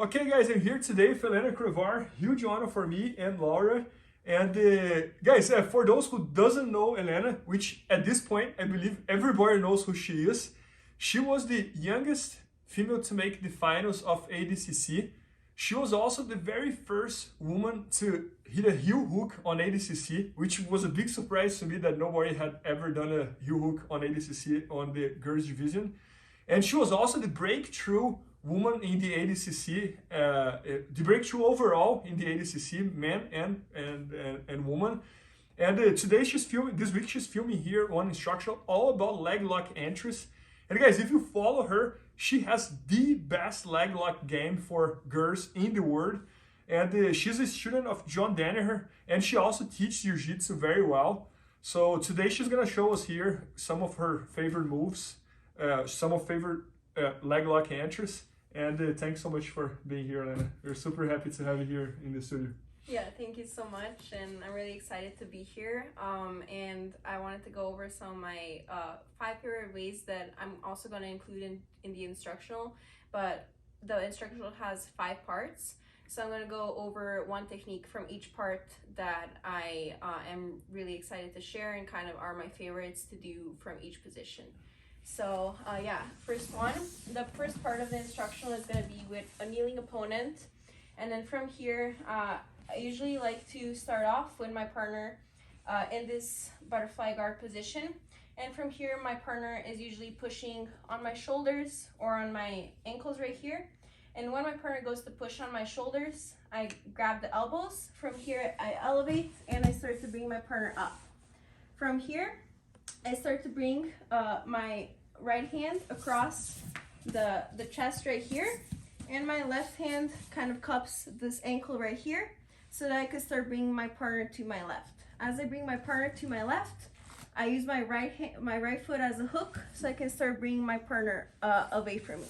Okay guys, I'm here today with Helena Crevar. Huge honor for me and Laura. And guys, for those who doesn't know Helena, which at this point I believe everybody knows who she is, she was the youngest female to make the finals of ADCC. She was also the very first woman to hit a heel hook on ADCC, which was a big surprise to me that nobody had ever done a heel hook on ADCC on the girls division. And she was also the breakthrough woman in the ADCC, the breakthrough overall in the ADCC, men and woman. And today this week she's filming here on Instructional, all about leg lock entries. And guys, if you follow her, she has the best leg lock game for girls in the world. And she's a student of John Danaher, and she also teaches Jiu-Jitsu very well. So today she's gonna show us here some of her favorite moves, some of favorite leg lock entries. And thanks so much for being here, Elena. We're super happy to have you here in the studio. Yeah, thank you so much, and I'm really excited to be here. And I wanted to go over some of my 5 favorite ways that I'm also going to include in the instructional. But the instructional has 5 parts, so I'm going to go over one technique from each part that I am really excited to share and kind of are my favorites to do from each position. So yeah, first one, the first part of the instructional is going to be with a kneeling opponent, and then from here I usually like to start off with my partner in this butterfly guard position, and from here my partner is usually pushing on my shoulders or on my ankles right here. And when my partner goes to push on my shoulders, I grab the elbows. From here I elevate and I start to bring my partner up. From here I start to bring my right hand across the chest right here, and my left hand kind of cups this ankle right here so that I can start bringing my partner to my left. As I bring my partner to my left, I use my right foot as a hook so I can start bringing my partner away from me.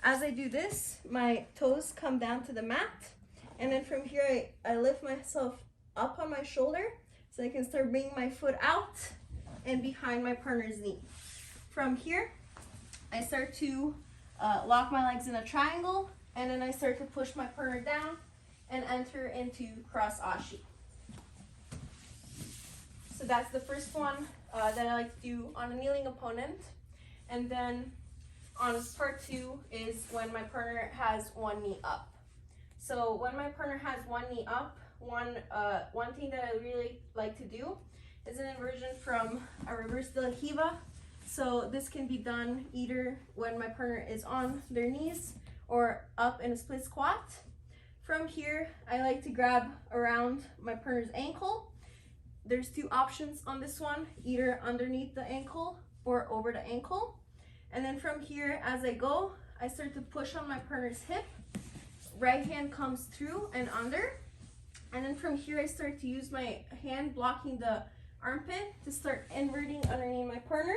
As I do this, my toes come down to the mat, and then from here I lift myself up on my shoulder so I can start bringing my foot out and behind my partner's knee. From here, I start to lock my legs in a triangle, and then I start to push my partner down and enter into cross ashi. So that's the first one that I like to do on a kneeling opponent. And then on part 2 is when my partner has one knee up. So when my partner has one knee up, one thing that I really like to do is an inversion from a reverse de la Riva. So this can be done either when my partner is on their knees or up in a split squat. From here, I like to grab around my partner's ankle. There's 2 options on this one, either underneath the ankle or over the ankle. And then from here, as I go, I start to push on my partner's hip. Right hand comes through and under. And then from here, I start to use my hand blocking the armpit to start inverting underneath my partner.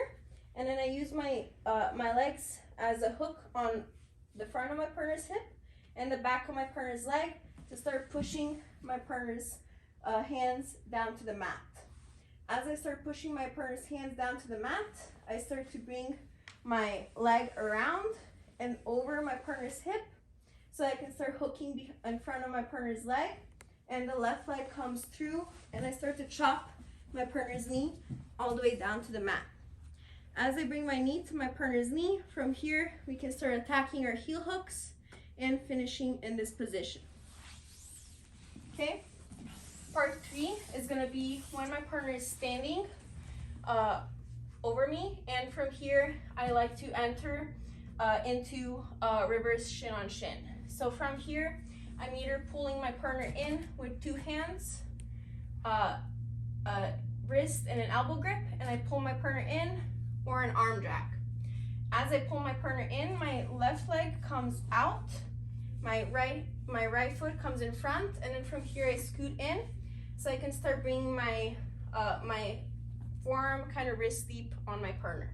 And then I use my legs as a hook on the front of my partner's hip and the back of my partner's leg to start pushing my partner's hands down to the mat. As I start pushing my partner's hands down to the mat, I start to bring my leg around and over my partner's hip so I can start hooking in front of my partner's leg, and the left leg comes through and I start to chop my partner's knee all the way down to the mat. As I bring my knee to my partner's knee, from here we can start attacking our heel hooks and finishing in this position. Okay, part 3 is going to be when my partner is standing over me, and from here I like to enter into reverse shin on shin. So from here I'm either pulling my partner in with 2 hands, wrist and an elbow grip, and I pull my partner in, or an arm drag. As I pull my partner in, my left leg comes out, my right foot comes in front, and then from here I scoot in so I can start bringing my my forearm kind of wrist deep on my partner.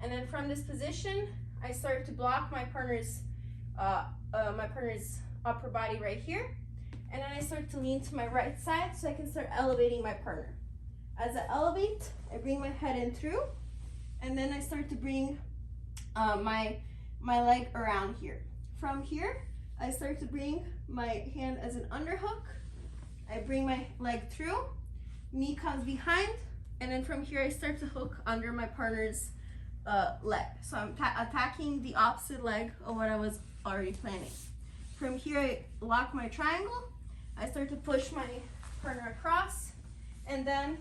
And then from this position, I start to block my partner's upper body right here, and then I start to lean to my right side so I can start elevating my partner. As I elevate, I bring my head in through, and then I start to bring my leg around here. From here, I start to bring my hand as an underhook. I bring my leg through, knee comes behind, and then from here I start to hook under my partner's leg. So I'm attacking the opposite leg of what I was already planning. From here I lock my triangle, I start to push my partner across, and then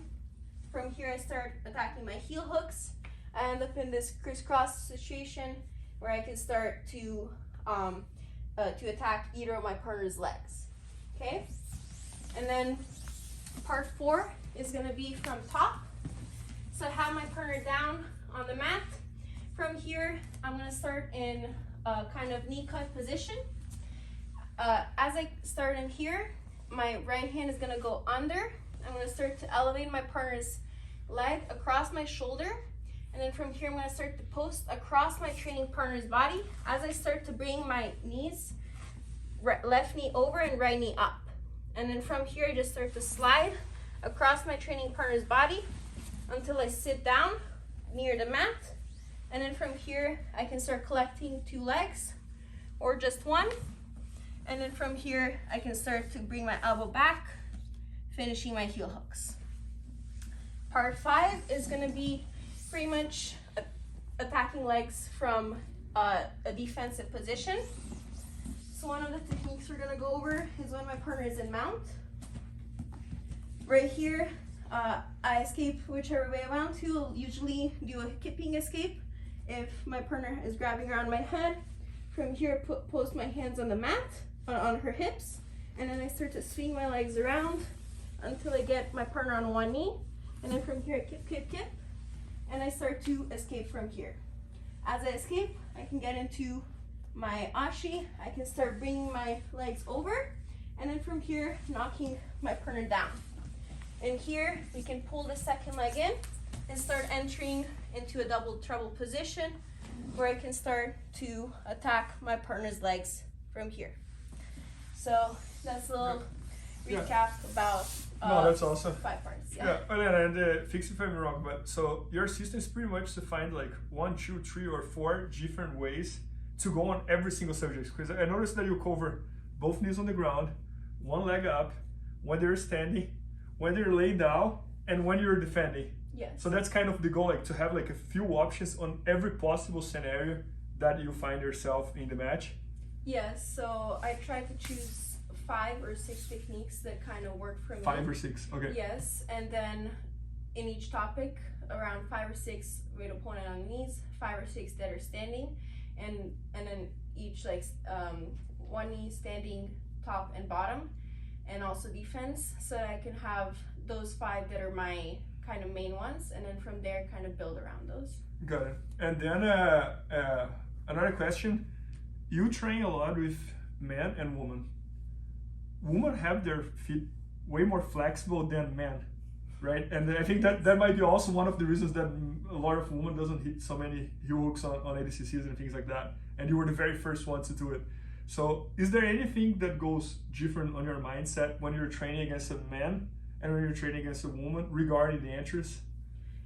from here I start attacking my heel hooks. I end up in this crisscross situation where I can start to attack either of my partner's legs. Okay? And then part 4 is going to be from top. So I have my partner down on the mat. From here, I'm going to start in a kind of knee cut position. As I start in here, my right hand is going to go under. I'm going to start to elevate my partner's leg across my shoulder. And then from here, I'm going to start to post across my training partner's body as I start to bring my knees, left knee over and right knee up. And then from here, I just start to slide across my training partner's body until I sit down near the mat. And then from here, I can start collecting 2 legs or just 1. And then from here, I can start to bring my elbow back, finishing my heel hooks. Part 5 is going to be pretty much attacking legs from a defensive position. So one of the techniques we're going to go over is when my partner is in mount. Right here, I escape whichever way I want to. I'll usually do a kipping escape if my partner is grabbing around my head. From here, post my hands on the mat, on her hips, and then I start to swing my legs around until I get my partner on one knee. And then from here, I kip, kip, kip, and I start to escape from here. As I escape, I can get into my ashi. I can start bringing my legs over, and then from here, knocking my partner down. And here, we can pull the second leg in and start entering into a double trouble position where I can start to attack my partner's legs from here. So that's a little recap about no, that's awesome. 5 parts. Yeah, and fix if I'm wrong, but so your system is pretty much to find like 1, 2, 3, or 4 different ways to go on every single subject. Because I noticed that you cover both knees on the ground, 1 leg up, when they're standing, when they're laid down, and when you're defending. Yes. So that's kind of the goal, like to have like a few options on every possible scenario that you find yourself in the match. Yes, so I try to choose 5 or 6 techniques that kind of work for me. 5 or 6, okay. Yes, and then in each topic, around 5 or 6 with opponent on knees, 5 or 6 that are standing, and then each like 1 knee standing top and bottom, and also defense, so that I can have those 5 that are my kind of main ones, and then from there kind of build around those. Got it. And then another question, you train a lot with men and women. Women have their feet way more flexible than men, right? And I think that might be also one of the reasons that a lot of women doesn't hit so many heel hooks on ADCCs and things like that. And you were the very first one to do it. So is there anything that goes different on your mindset when you're training against a man and when you're training against a woman regarding the entries?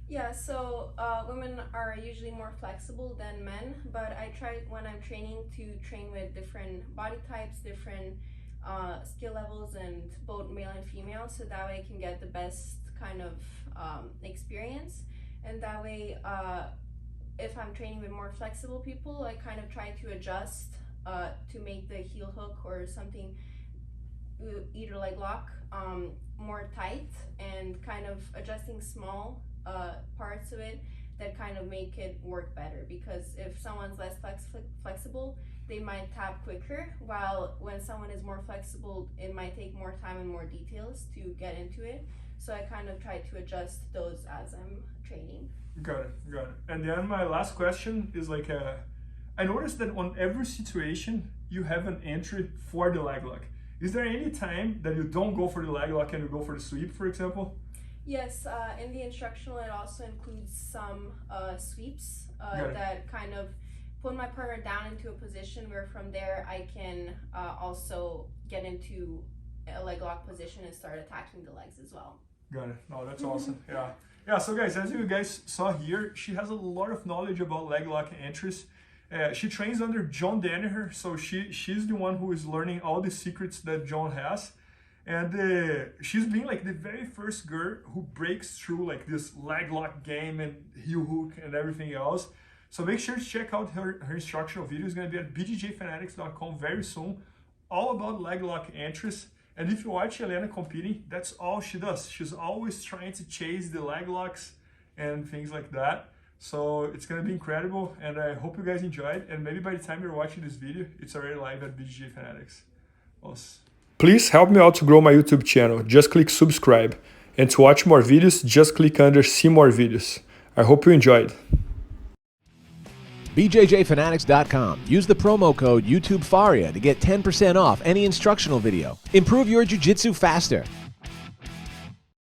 Yeah, so women are usually more flexible than men, but I try when I'm training to train with different body types, different skill levels, and both male and female, so that way I can get the best kind of experience. And that way, if I'm training with more flexible people, I kind of try to adjust to make the heel hook or something, either leg lock, more tight, and kind of adjusting small parts of it that kind of make it work better. Because if someone's less flexible, they might tap quicker, while when someone is more flexible, it might take more time and more details to get into it. So I kind of try to adjust those as I'm training. Got it. And then my last question is like, I noticed that on every situation, you have an entry for the leg lock. Is there any time that you don't go for the leg lock and you go for the sweep, for example? Yes, in the instructional, it also includes some sweeps that kind of put my partner down into a position where from there I can also get into a leg lock position and start attacking the legs as well. Got it. No, that's awesome. Yeah, so guys, as you guys saw here, she has a lot of knowledge about leg lock entries. She trains under John Danaher, so she's the one who is learning all the secrets that John has. And she's been like the very first girl who breaks through like this leg lock game and heel hook and everything else. So make sure to check out her instructional video. It's going to be at bjjfanatics.com very soon, all about leg lock entries. And if you watch Helena competing, that's all she does. She's always trying to chase the leg locks and things like that. So it's going to be incredible, and I hope you guys enjoyed. And maybe by the time you're watching this video, it's already live at BJJ Fanatics. Awesome. Please help me out to grow my YouTube channel. Just click subscribe. And to watch more videos, just click under see more videos. I hope you enjoyed. BJJFanatics.com. Use the promo code YouTubeFaria to get 10% off any instructional video. Improve your jiu-jitsu faster.